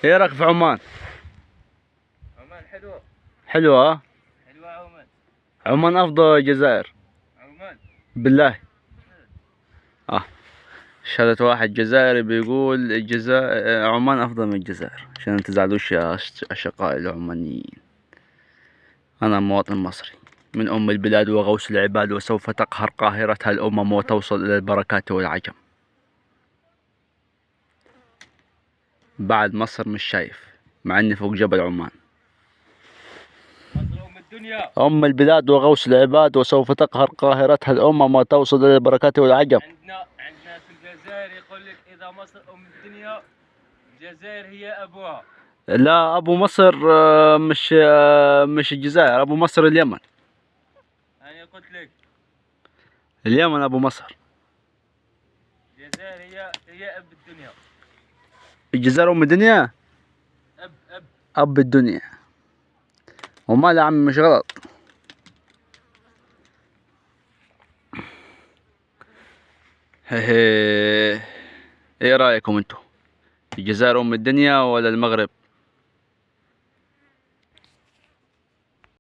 ايه رايك في عمان؟ عمان حلوة. حلوة. حلوة عمان. عمان افضل الجزائر. عمان. بالله. شهادة واحد جزائري بيقول الجزائر عمان افضل من الجزائر، عشان ما تزعلوش يا اشقائي العمانيين. انا مواطن مصري من ام البلاد وغوث العباد، وسوف تقهر قاهرتها الامم وتوصل الى البركات والعجم. بعد مصر مش شايف، مع اني فوق جبل عمان. مصر أم الدنيا. ام البلاد وغوث العباد، وسوف تقهر قاهرتها الامم وتوصل الى البركات والعجم. عندنا في الجزائر يقول لك إذا مصر أم الدنيا الجزائر هي أبوها. لا، ابو مصر مش الجزائر، ابو مصر اليمن. أنا قلت لك اليمن ابو مصر. الجزائر هي أب الدنيا. الجزائر ام الدنيا. أب. اب الدنيا. وما يا عم مش غلط. ايه رايكم انتو؟ الجزائر ام الدنيا ولا المغرب؟